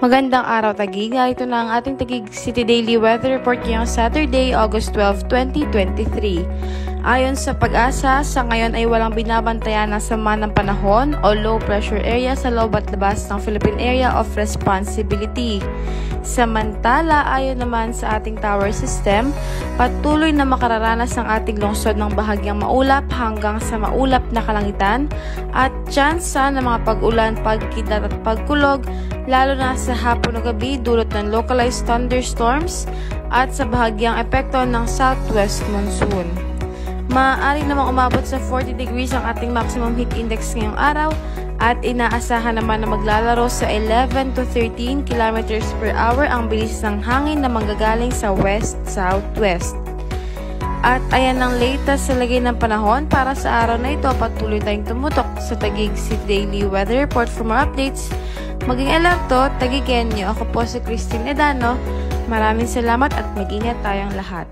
Magandang araw, Taguig. Ito na ang ating Taguig City Daily Weather Report ngayong Saturday, August 12, 2023. Ayon sa Pag-asa, sa ngayon ay walang binabantayan na sama ng panahon o low pressure area sa loob at labas ng Philippine Area of Responsibility. Samantala, ayon naman sa ating tower system, patuloy na makararanas ang ating lungsod ng bahagyang maulap hanggang sa maulap na kalangitan at tsansa ng mga pag-ulan, pagkidlat at pagkulog, lalo na sa hapon o gabi dulot ng localized thunderstorms at sa bahagyang epekto ng southwest monsoon. Maaari namang umabot sa 40 degrees ang ating maximum heat index ngayong araw at inaasahan naman na maglalaro sa 11 to 13 kilometers per hour ang bilis ng hangin na manggagaling sa west-southwest. At ayan ang latest sa lagay ng panahon para sa araw na ito. Patuloy tayong tumutok sa Taguig City Daily Weather Report for more updates. Maging alerto, Taguigenyo. Ako po si Christine Edano. Maraming salamat at mag-ingat tayong lahat.